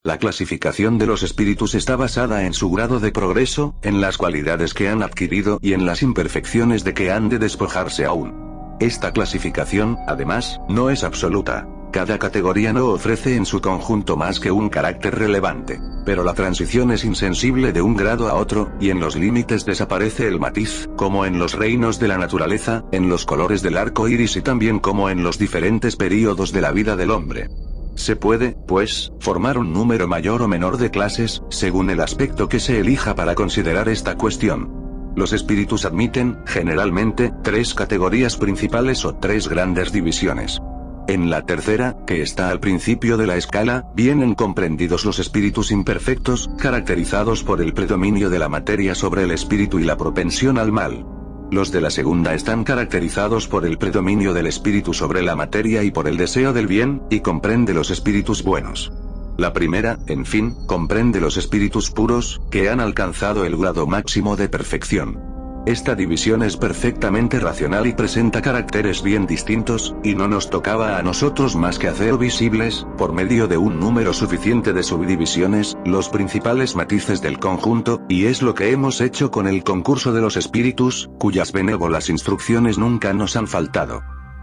La clasificación de los espíritus está basada en su grado de progreso, en las cualidades que han adquirido y en las imperfecciones de que han de despojarse aún. Esta clasificación, además, no es absoluta. Cada categoría no ofrece en su conjunto más que un carácter relevante. Pero la transición es insensible de un grado a otro, y en los límites desaparece el matiz, como en los reinos de la naturaleza, en los colores del arco iris y también como en los diferentes períodos de la vida del hombre. Se puede, pues, formar un número mayor o menor de clases, según el aspecto que se elija para considerar esta cuestión. Los espíritus admiten, generalmente, 3 categorías principales o 3 grandes divisiones. En la tercera, que está al principio de la escala, vienen comprendidos los espíritus imperfectos, caracterizados por el predominio de la materia sobre el espíritu y la propensión al mal. Los de la segunda están caracterizados por el predominio del espíritu sobre la materia y por el deseo del bien, y comprende los espíritus buenos. La primera, en fin, comprende los espíritus puros, que han alcanzado el grado máximo de perfección. Esta división es perfectamente racional y presenta caracteres bien distintos, y no nos tocaba a nosotros más que hacer visibles, por medio de un número suficiente de subdivisiones, los principales matices del conjunto, y es lo que hemos hecho con el concurso de los espíritus, cuyas benévolas instrucciones nunca nos han faltado.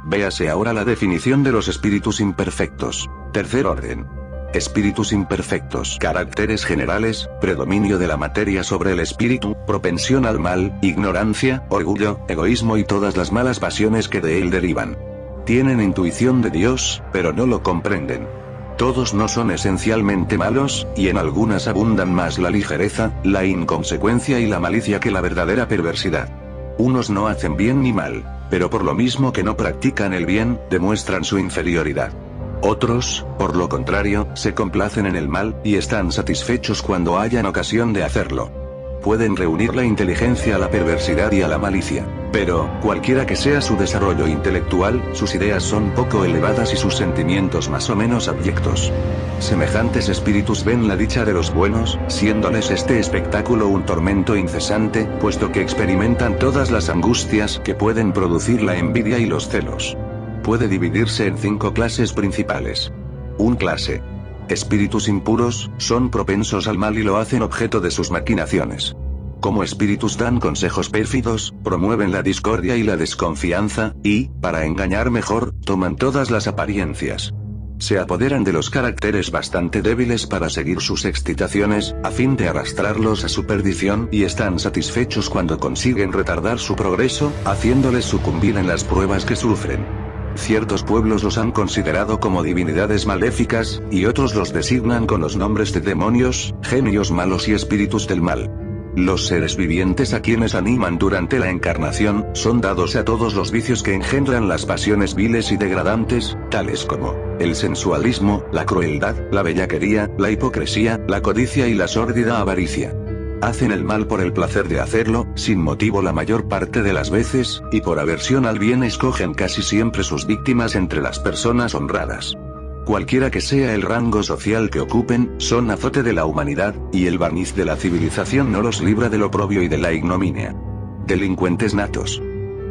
Véase ahora la definición de los espíritus imperfectos. Tercer orden. Espíritus imperfectos. Caracteres generales: predominio de la materia sobre el espíritu, propensión al mal, ignorancia, orgullo, egoísmo y todas las malas pasiones que de él derivan. Tienen intuición de Dios, pero no lo comprenden. Todos no son esencialmente malos, y en algunas abundan más la ligereza, la inconsecuencia y la malicia que la verdadera perversidad. Unos no hacen bien ni mal, pero por lo mismo que no practican el bien, demuestran su inferioridad. Otros, por lo contrario, se complacen en el mal, y están satisfechos cuando hayan ocasión de hacerlo. Pueden reunir la inteligencia a la perversidad y a la malicia. Pero, cualquiera que sea su desarrollo intelectual, sus ideas son poco elevadas y sus sentimientos más o menos abyectos. Semejantes espíritus ven la dicha de los buenos, siéndoles este espectáculo un tormento incesante, puesto que experimentan todas las angustias que pueden producir la envidia y los celos. Puede dividirse en 5 clases principales. 1 clase. Espíritus impuros, son propensos al mal y lo hacen objeto de sus maquinaciones. Como espíritus dan consejos pérfidos, promueven la discordia y la desconfianza, y, para engañar mejor, toman todas las apariencias. Se apoderan de los caracteres bastante débiles para seguir sus excitaciones, a fin de arrastrarlos a su perdición, y están satisfechos cuando consiguen retardar su progreso, haciéndoles sucumbir en las pruebas que sufren. Ciertos pueblos los han considerado como divinidades maléficas, y otros los designan con los nombres de demonios, genios malos y espíritus del mal. Los seres vivientes a quienes animan durante la encarnación, son dados a todos los vicios que engendran las pasiones viles y degradantes, tales como el sensualismo, la crueldad, la bellaquería, la hipocresía, la codicia y la sórdida avaricia. Hacen el mal por el placer de hacerlo, sin motivo la mayor parte de las veces, y por aversión al bien escogen casi siempre sus víctimas entre las personas honradas. Cualquiera que sea el rango social que ocupen, son azote de la humanidad, y el barniz de la civilización no los libra del oprobio y de la ignominia. Delincuentes natos.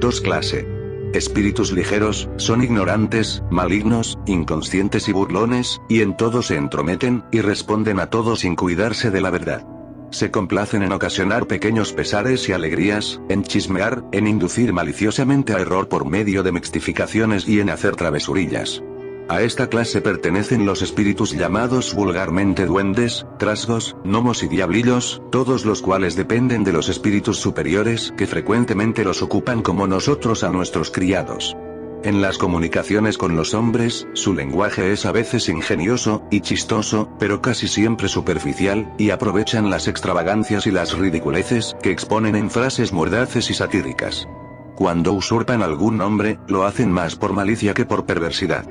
2 clase. Espíritus ligeros, son ignorantes, malignos, inconscientes y burlones, y en todo se entrometen, y responden a todo sin cuidarse de la verdad. Se complacen en ocasionar pequeños pesares y alegrías, en chismear, en inducir maliciosamente a error por medio de mixtificaciones y en hacer travesurillas. A esta clase pertenecen los espíritus llamados vulgarmente duendes, trasgos, gnomos y diablillos, todos los cuales dependen de los espíritus superiores que frecuentemente los ocupan como nosotros a nuestros criados. En las comunicaciones con los hombres, su lenguaje es a veces ingenioso y chistoso, pero casi siempre superficial, y aprovechan las extravagancias y las ridiculeces que exponen en frases mordaces y satíricas. Cuando usurpan algún nombre, lo hacen más por malicia que por perversidad.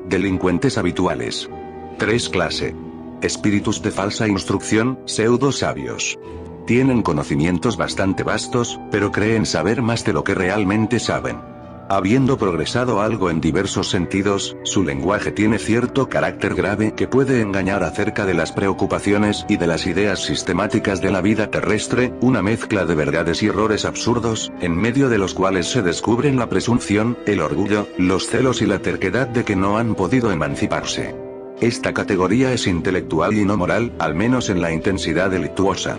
Delincuentes habituales. 3 clase. Espíritus de falsa instrucción, pseudo sabios. Tienen conocimientos bastante vastos, pero creen saber más de lo que realmente saben. Habiendo progresado algo en diversos sentidos, su lenguaje tiene cierto carácter grave que puede engañar acerca de las preocupaciones y de las ideas sistemáticas de la vida terrestre, una mezcla de verdades y errores absurdos, en medio de los cuales se descubren la presunción, el orgullo, los celos y la terquedad de que no han podido emanciparse. Esta categoría es intelectual y no moral, al menos en la intensidad delictuosa.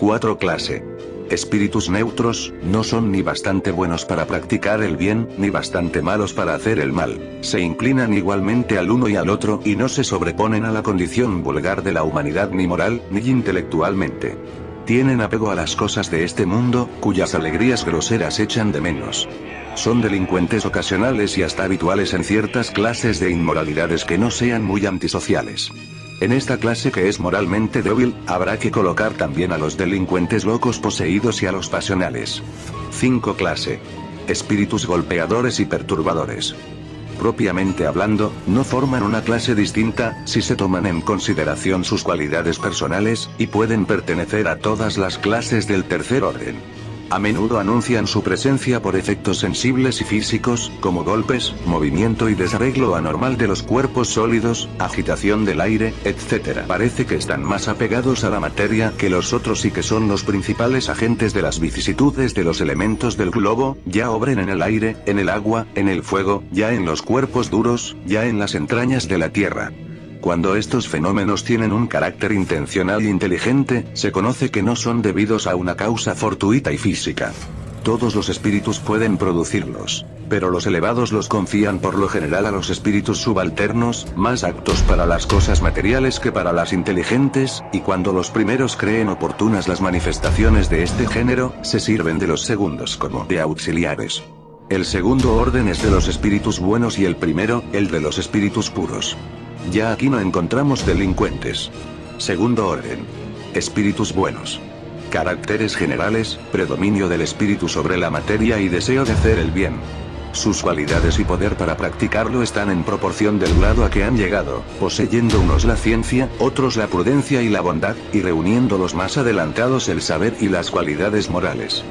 4 clase. Espíritus neutros, no son ni bastante buenos para practicar el bien, ni bastante malos para hacer el mal. Se inclinan igualmente al uno y al otro y no se sobreponen a la condición vulgar de la humanidad ni moral, ni intelectualmente. Tienen apego a las cosas de este mundo, cuyas alegrías groseras echan de menos. Son delincuentes ocasionales y hasta habituales en ciertas clases de inmoralidades que no sean muy antisociales. En esta clase que es moralmente débil, habrá que colocar también a los delincuentes locos poseídos y a los pasionales. 5 clase. Espíritus golpeadores y perturbadores. Propiamente hablando, no forman una clase distinta, si se toman en consideración sus cualidades personales, y pueden pertenecer a todas las clases del tercer orden. A menudo anuncian su presencia por efectos sensibles y físicos, como golpes, movimiento y desarreglo anormal de los cuerpos sólidos, agitación del aire, etc. Parece que están más apegados a la materia que los otros y que son los principales agentes de las vicisitudes de los elementos del globo, ya obren en el aire, en el agua, en el fuego, ya en los cuerpos duros, ya en las entrañas de la tierra. Cuando estos fenómenos tienen un carácter intencional e inteligente, se conoce que no son debidos a una causa fortuita y física. Todos los espíritus pueden producirlos, pero los elevados los confían por lo general a los espíritus subalternos, más aptos para las cosas materiales que para las inteligentes, y cuando los primeros creen oportunas las manifestaciones de este género, se sirven de los segundos como de auxiliares. El segundo orden es de los espíritus buenos y el primero, el de los espíritus puros. Ya aquí no encontramos delincuentes. Segundo orden. Espíritus buenos. Caracteres generales, predominio del espíritu sobre la materia y deseo de hacer el bien. Sus cualidades y poder para practicarlo están en proporción del grado a que han llegado, poseyendo unos la ciencia, otros la prudencia y la bondad, y reuniendo los más adelantados el saber y las cualidades morales.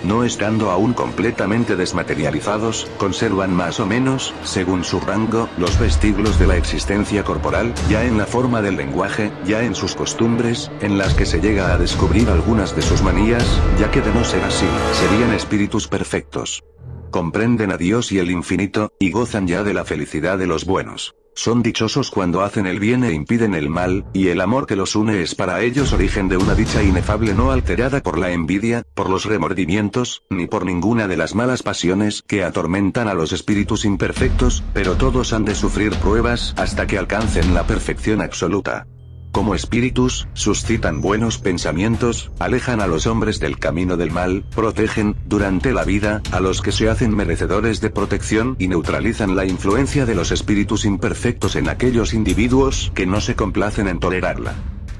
No estando aún completamente desmaterializados, conservan más o menos, según su rango, los vestiglos de la existencia corporal, ya en la forma del lenguaje, ya en sus costumbres, en las que se llega a descubrir algunas de sus manías, ya que de no ser así, serían espíritus perfectos. Comprenden a Dios y el infinito, y gozan ya de la felicidad de los buenos. Son dichosos cuando hacen el bien e impiden el mal, y el amor que los une es para ellos origen de una dicha inefable no alterada por la envidia, por los remordimientos, ni por ninguna de las malas pasiones que atormentan a los espíritus imperfectos, pero todos han de sufrir pruebas hasta que alcancen la perfección absoluta. Como espíritus, suscitan buenos pensamientos, alejan a los hombres del camino del mal, protegen, durante la vida, a los que se hacen merecedores de protección y neutralizan la influencia de los espíritus imperfectos en aquellos individuos que no se complacen en tolerarla.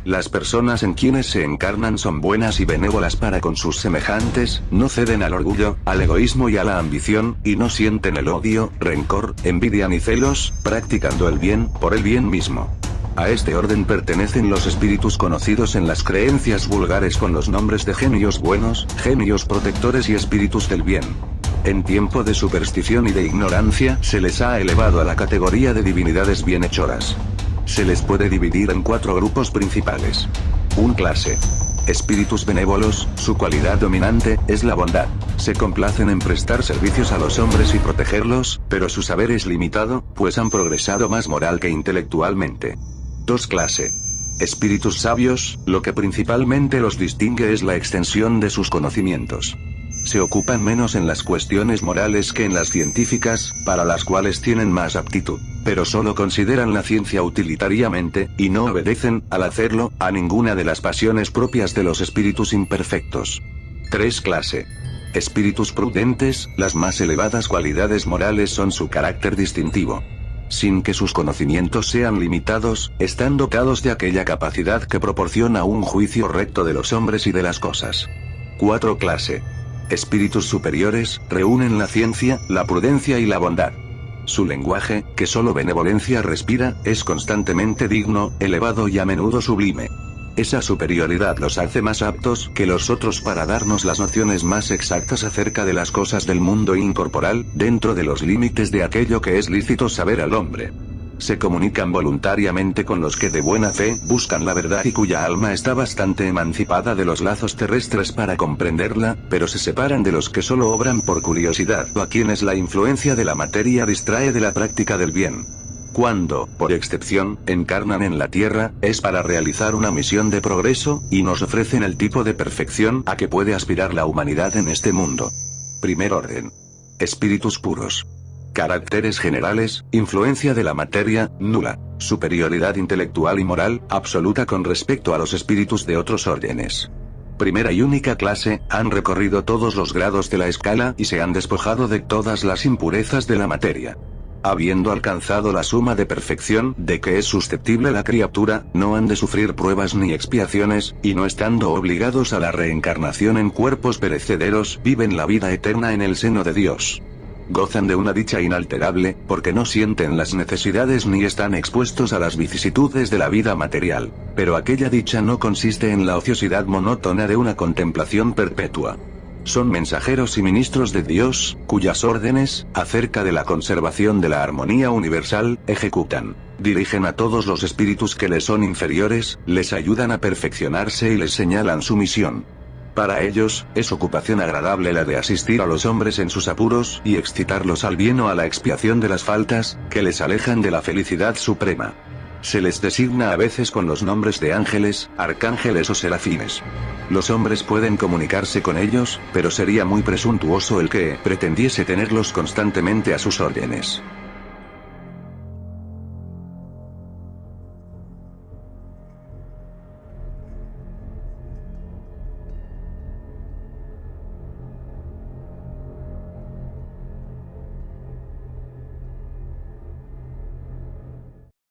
Las personas en quienes se encarnan son buenas y benévolas para con sus semejantes, no ceden al orgullo, al egoísmo y a la ambición, y no sienten el odio, rencor, envidia ni celos, practicando el bien, por el bien mismo. A este orden pertenecen los espíritus conocidos en las creencias vulgares con los nombres de genios buenos, genios protectores y espíritus del bien. En tiempo de superstición y de ignorancia se les ha elevado a la categoría de divinidades bienhechoras. Se les puede dividir en 4 grupos principales. 1 clase. Espíritus benévolos, su cualidad dominante es la bondad. Se complacen en prestar servicios a los hombres y protegerlos, pero su saber es limitado, pues han progresado más moral que intelectualmente. 2 clase. Espíritus sabios, lo que principalmente los distingue es la extensión de sus conocimientos. Se ocupan menos en las cuestiones morales que en las científicas, para las cuales tienen más aptitud, pero solo consideran la ciencia utilitariamente, y no obedecen, al hacerlo, a ninguna de las pasiones propias de los espíritus imperfectos. 3 clase. Espíritus prudentes, las más elevadas cualidades morales son su carácter distintivo. Sin que sus conocimientos sean limitados, están dotados de aquella capacidad que proporciona un juicio recto de los hombres y de las cosas. 4 clase. Espíritus superiores, reúnen la ciencia, la prudencia y la bondad. Su lenguaje, que solo benevolencia respira, es constantemente digno, elevado y a menudo sublime. Esa superioridad los hace más aptos que los otros para darnos las nociones más exactas acerca de las cosas del mundo incorporal, dentro de los límites de aquello que es lícito saber al hombre. Se comunican voluntariamente con los que de buena fe buscan la verdad y cuya alma está bastante emancipada de los lazos terrestres para comprenderla, pero se separan de los que solo obran por curiosidad o a quienes la influencia de la materia distrae de la práctica del bien. Cuando, por excepción, encarnan en la Tierra, es para realizar una misión de progreso, y nos ofrecen el tipo de perfección a que puede aspirar la humanidad en este mundo. Primer orden. Espíritus puros. Caracteres generales, influencia de la materia, nula. Superioridad intelectual y moral, absoluta con respecto a los espíritus de otros órdenes. Primera y única clase, han recorrido todos los grados de la escala y se han despojado de todas las impurezas de la materia. Habiendo alcanzado la suma de perfección de que es susceptible la criatura, no han de sufrir pruebas ni expiaciones, y no estando obligados a la reencarnación en cuerpos perecederos, viven la vida eterna en el seno de Dios. Gozan de una dicha inalterable, porque no sienten las necesidades ni están expuestos a las vicisitudes de la vida material. Pero aquella dicha no consiste en la ociosidad monótona de una contemplación perpetua. Son mensajeros y ministros de Dios, cuyas órdenes, acerca de la conservación de la armonía universal, ejecutan. Dirigen a todos los espíritus que les son inferiores, les ayudan a perfeccionarse y les señalan su misión. Para ellos, es ocupación agradable la de asistir a los hombres en sus apuros y excitarlos al bien o a la expiación de las faltas, que les alejan de la felicidad suprema. Se les designa a veces con los nombres de ángeles, arcángeles o serafines. Los hombres pueden comunicarse con ellos, pero sería muy presuntuoso el que pretendiese tenerlos constantemente a sus órdenes.